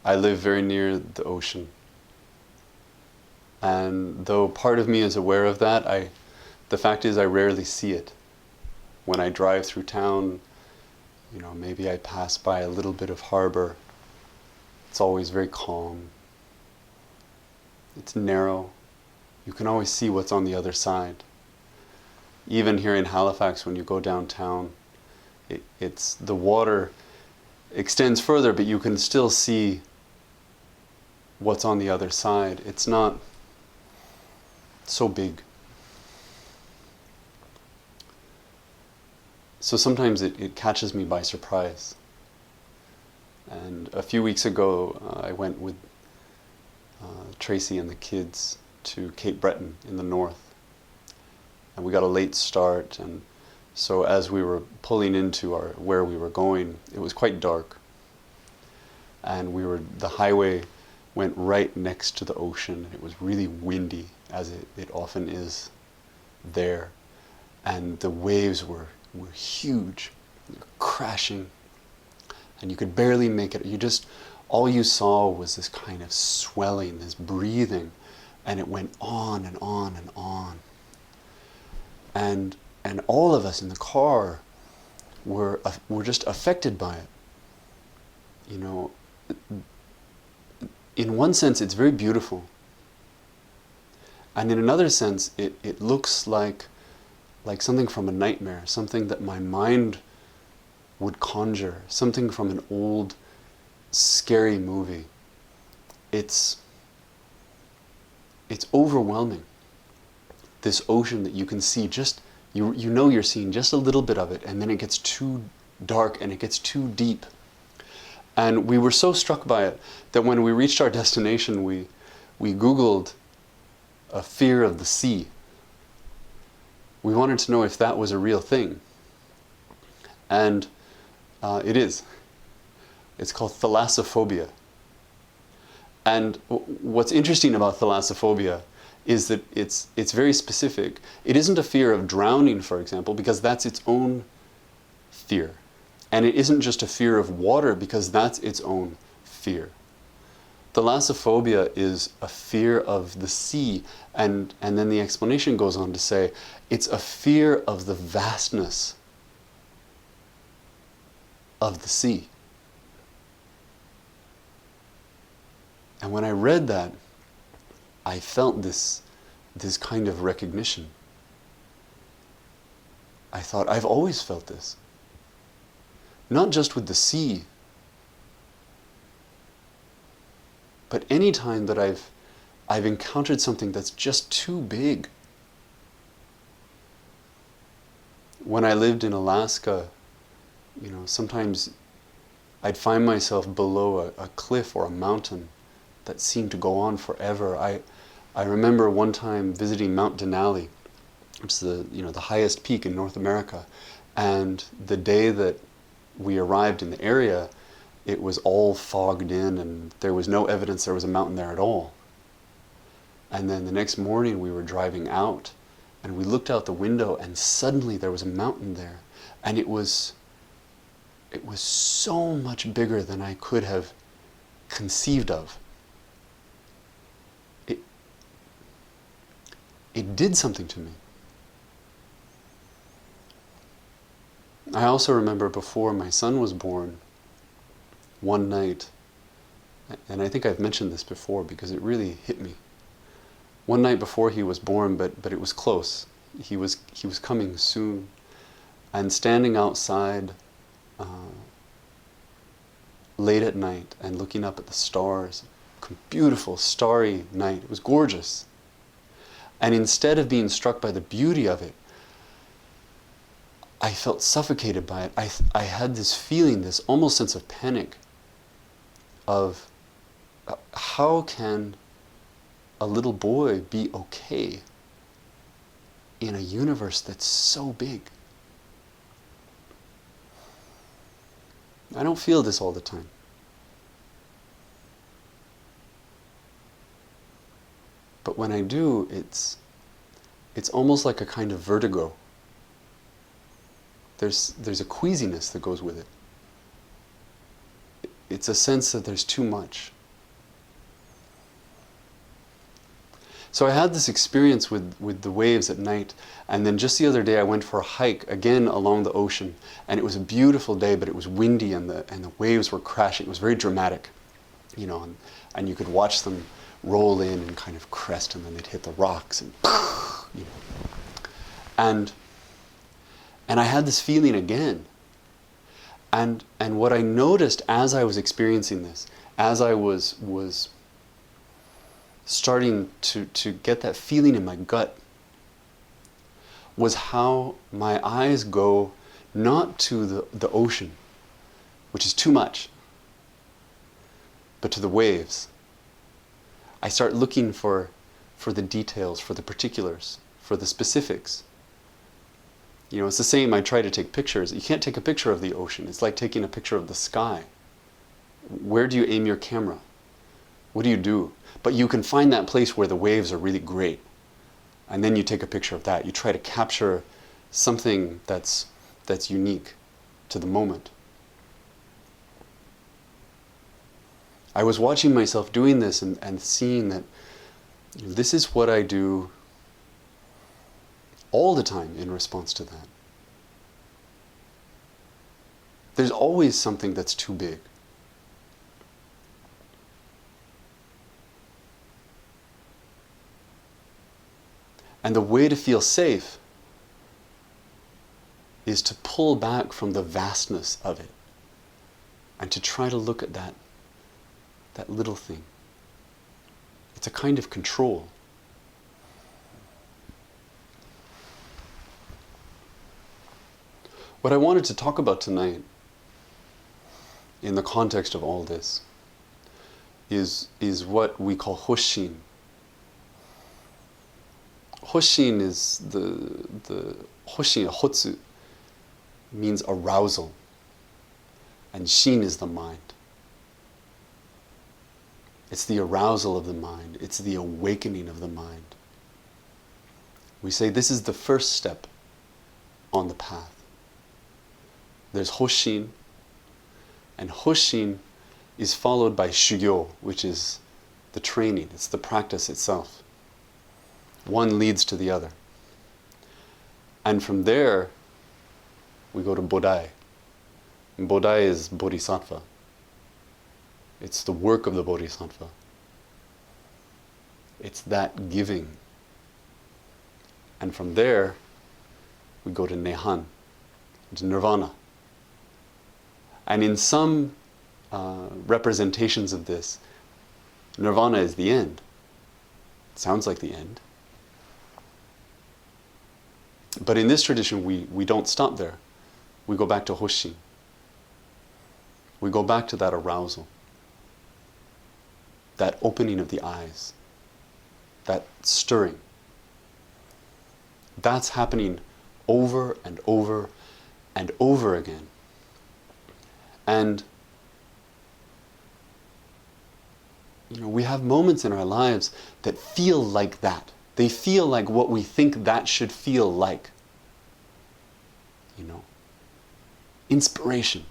I live very near the ocean. And though part of me is aware of that, the fact is I rarely see it. When I drive through town, maybe I pass by a little bit of harbor. It's always very calm. It's narrow. You can always see what's on the other side. Even here in Halifax, when you go downtown, it's the water extends further, but you can still see what's on the other side. It's not so big. So sometimes it catches me by surprise. And a few weeks ago, I went with Tracy and the kids to Cape Breton in the north. And we got a late start, and so as we were pulling into where we were going, it was quite dark. And the highway went right next to the ocean, and it was really windy, as it often is there. And the waves were huge, crashing, and you could barely make it. All you saw was this kind of swelling, this breathing, and it went on and on and on. And all of us in the car were just affected by it. In one sense, it's very beautiful. And in another sense, it looks like something from a nightmare, something that my mind would conjure, something from an old, scary movie. It's overwhelming. This ocean that you can see you're seeing just a little bit of it, and then it gets too dark and it gets too deep. And we were so struck by it that when we reached our destination, we Googled a fear of the sea. We wanted to know if that was a real thing. And it is. It's called thalassophobia. And what's interesting about thalassophobia is that it's very specific. It isn't a fear of drowning, for example, because that's its own fear. And it isn't just a fear of water, because that's its own fear. Thalassophobia is a fear of the sea, and then the explanation goes on to say it's a fear of the vastness of the sea. And when I read that, I felt this kind of recognition. I thought, I've always felt this. Not just with the sea, but any time that I've encountered something that's just too big. When I lived in Alaska, sometimes I'd find myself below a cliff or a mountain that seemed to go on forever. I remember one time visiting Mount Denali, which is the highest peak in North America, and the day that we arrived in the area, it was all fogged in, and there was no evidence there was a mountain there at all. And then the next morning we were driving out, and we looked out the window, and suddenly there was a mountain there, and it was so much bigger than I could have conceived of. It did something to me. I also remember before my son was born, one night, and I think I've mentioned this before because it really hit me. One night before he was born, but it was close. He was coming soon, and standing outside late at night and looking up at the stars, beautiful starry night. It was gorgeous. And instead of being struck by the beauty of it, I felt suffocated by it. I had this feeling, this almost sense of panic of how can a little boy be okay in a universe that's so big? I don't feel this all the time. But when I do, it's almost like a kind of vertigo. There's a queasiness that goes with it. It's a sense that there's too much. So I had this experience with the waves at night, and then just the other day I went for a hike again along the ocean, and it was a beautiful day, but it was windy and the waves were crashing. It was very dramatic, and you could watch them roll in and kind of crest, and then they'd hit the rocks, and and I had this feeling again. And what I noticed as I was experiencing this, as I was starting to get that feeling in my gut, was how my eyes go not to the ocean, which is too much, but to the waves. I start looking for the details, for the particulars, for the specifics. It's the same, I try to take pictures. You can't take a picture of the ocean. It's like taking a picture of the sky. Where do you aim your camera? What do you do? But you can find that place where the waves are really great. And then you take a picture of that. You try to capture something that's unique to the moment. I was watching myself doing this and seeing that this is what I do all the time in response to that. There's always something that's too big. And the way to feel safe is to pull back from the vastness of it and to try to look at that little thing. It's a kind of control. What I wanted to talk about tonight, in the context of all this, is what we call hoshin. Hoshin is the hoshin, hotsu, means arousal, and shin is the mind. It's the arousal of the mind. It's the awakening of the mind. We say this is the first step on the path. There's hoshin, and hoshin is followed by shugyo, which is the training. It's the practice itself. One leads to the other. And from there, we go to bodai. And bodai is bodhisattva. It's the work of the bodhisattva. It's that giving. And from there, we go to nehan, to nirvana. And in some representations of this, nirvana is the end. It sounds like the end. But in this tradition, we don't stop there. We go back to hoshin. We go back to that arousal, that opening of the eyes, that stirring. That's happening over and over and over again. And we have moments in our lives that feel like that. They feel like what we think that should feel like. Inspiration.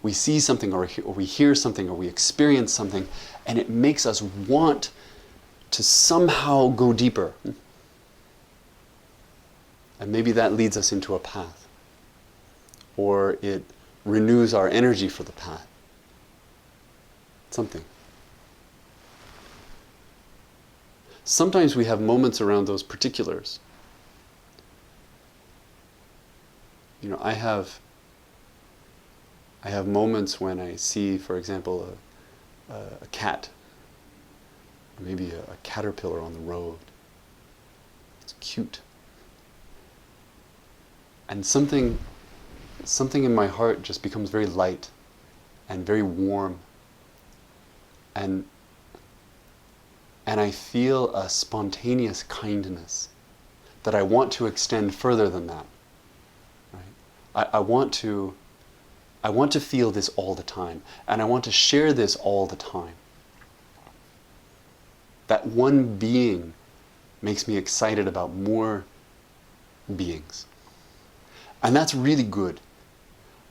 We see something or we hear something or we experience something, and it makes us want to somehow go deeper. And maybe that leads us into a path. Or it renews our energy for the path. Something. Sometimes we have moments around those particulars. I have moments when I see, for example, a cat, maybe a caterpillar on the road. It's cute. And something in my heart just becomes very light and very warm. And I feel a spontaneous kindness that I want to extend further than that. Right? I want to feel this all the time, and I want to share this all the time. That one being makes me excited about more beings. And that's really good.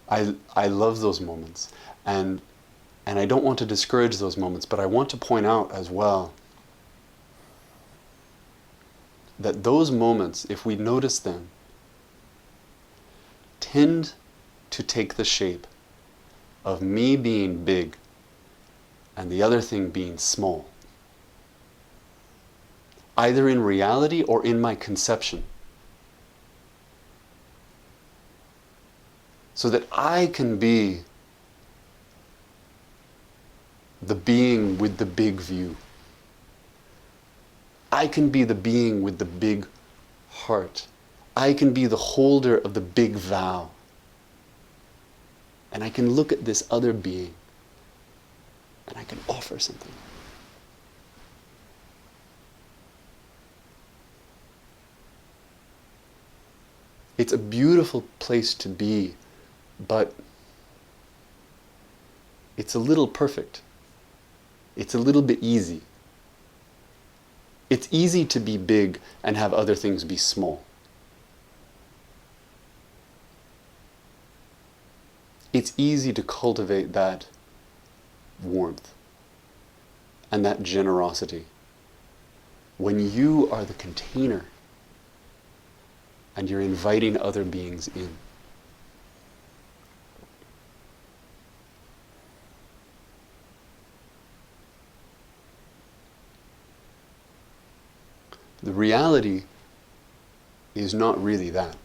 I love those moments. And I don't want to discourage those moments, but I want to point out as well that those moments, if we notice them, tend to take the shape of me being big and the other thing being small, either in reality or in my conception, so that I can be the being with the big view. I can be the being with the big heart. I can be the holder of the big vow. And I can look at this other being and I can offer something. It's a beautiful place to be, but it's a little perfect. It's a little bit easy. It's easy to be big and have other things be small. It's easy to cultivate that warmth and that generosity when you are the container and you're inviting other beings in. The reality is not really that.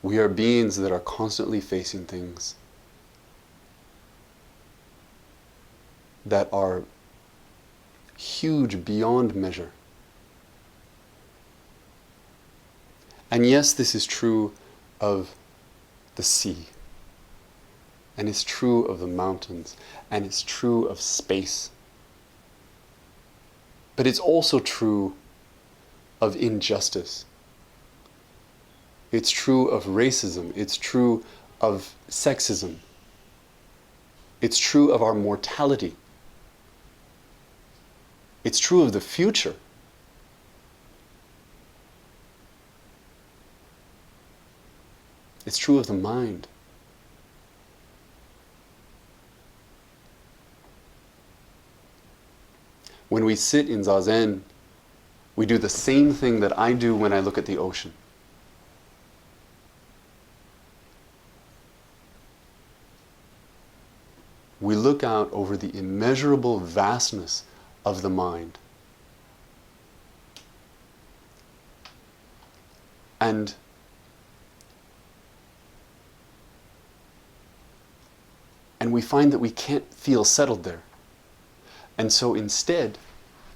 We are beings that are constantly facing things that are huge beyond measure. And yes, this is true of the sea, and it's true of the mountains, and it's true of space. But it's also true of injustice. It's true of racism. It's true of sexism. It's true of our mortality. It's true of the future. It's true of the mind. When we sit in Zazen, we do the same thing that I do when I look at the ocean. We look out over the immeasurable vastness of the mind. And we find that we can't feel settled there. And so instead,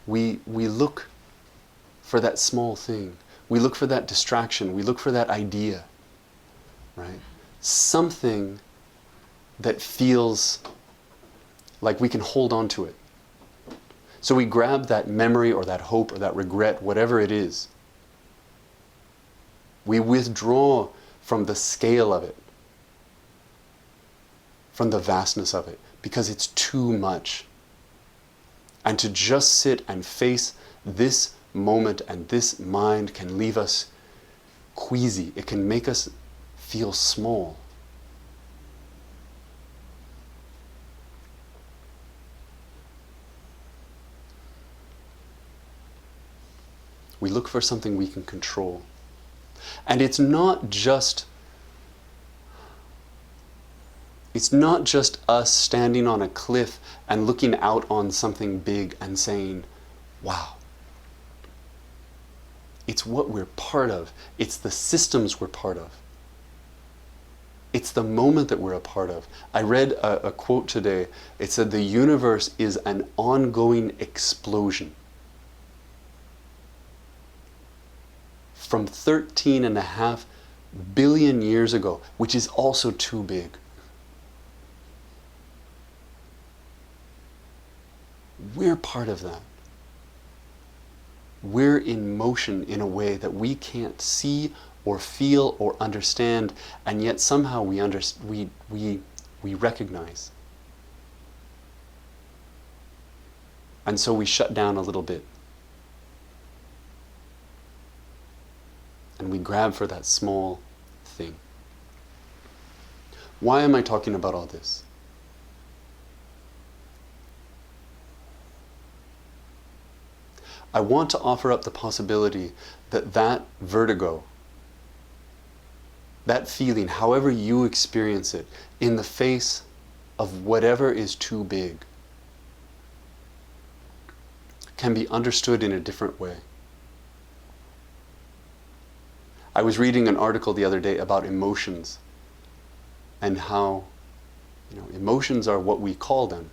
we look for that small thing. We look for that distraction. We look for that idea, right? Something that feels like we can hold on to it. So we grab that memory or that hope or that regret, whatever it is. We withdraw from the scale of it, from the vastness of it, because it's too much. And to just sit and face this moment and this mind can leave us queasy. It can make us feel small. We look for something we can control. And it's not just us standing on a cliff and looking out on something big and saying, wow. It's what we're part of. It's the systems we're part of. It's the moment that we're a part of. I read a quote today. It said, the universe is an ongoing explosion. From 13.5 billion years ago, which is also too big. We're part of that. We're in motion in a way that we can't see or feel or understand, and yet somehow we recognize. And so we shut down a little bit. And we grab for that small thing. Why am I talking about all this? I want to offer up the possibility that that vertigo, that feeling, however you experience it, in the face of whatever is too big, can be understood in a different way. I was reading an article the other day about emotions and how, emotions are what we call them.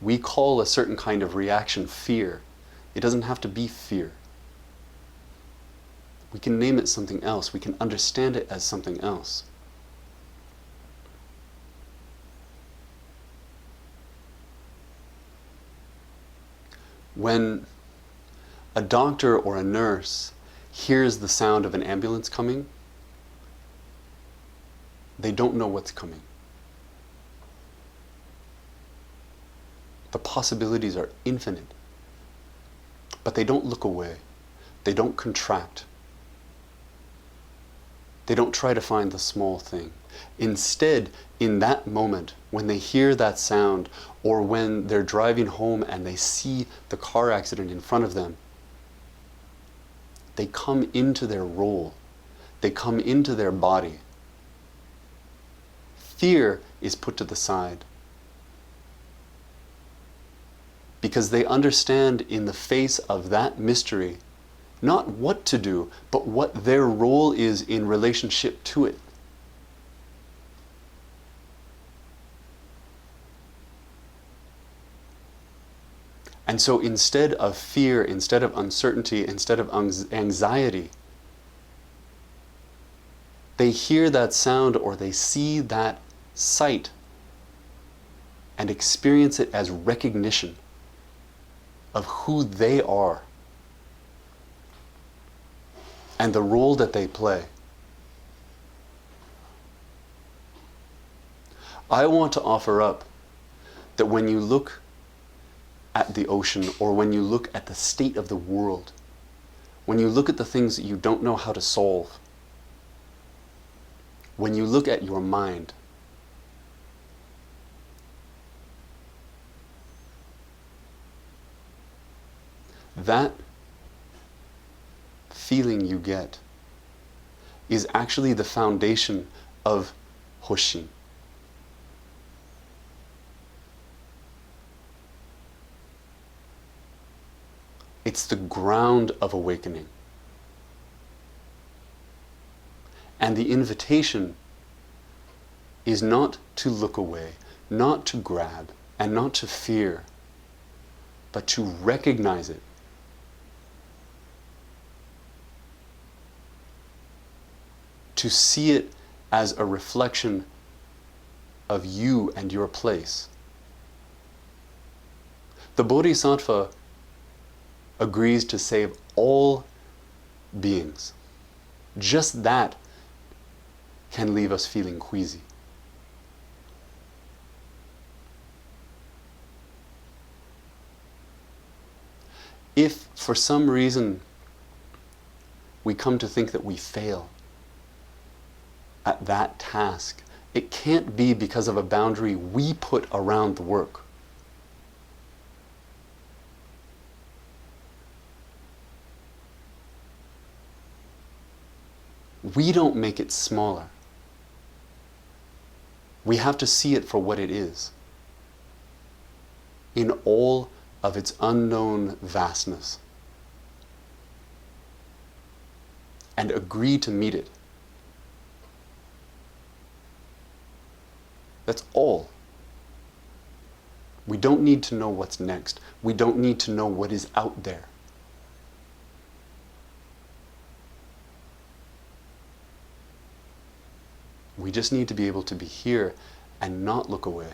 We call a certain kind of reaction fear. It doesn't have to be fear. We can name it something else. We can understand it as something else. When a doctor or a nurse hears the sound of an ambulance coming, they don't know what's coming. The possibilities are infinite. But they don't look away. They don't contract. They don't try to find the small thing. Instead, in that moment, when they hear that sound, or when they're driving home and they see the car accident in front of them, they come into their role. They come into their body. Fear is put to the side. Because they understand in the face of that mystery, not what to do, but what their role is in relationship to it. And so instead of fear, instead of uncertainty, instead of anxiety, they hear that sound or they see that sight and experience it as recognition of who they are and the role that they play. I want to offer up that when you look at the ocean, or when you look at the state of the world, when you look at the things that you don't know how to solve, when you look at your mind, that feeling you get is actually the foundation of Hoshin. It's the ground of awakening. And the invitation is not to look away, not to grab, and not to fear, but to recognize it. To see it as a reflection of you and your place. The Bodhisattva agrees to save all beings. Just that can leave us feeling queasy. If for some reason we come to think that we fail at that task, it can't be because of a boundary we put around the work. We don't make it smaller. We have to see it for what it is, in all of its unknown vastness, and agree to meet it. That's all. We don't need to know what's next. We don't need to know what is out there. We just need to be able to be here and not look away.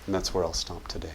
And that's where I'll stop today.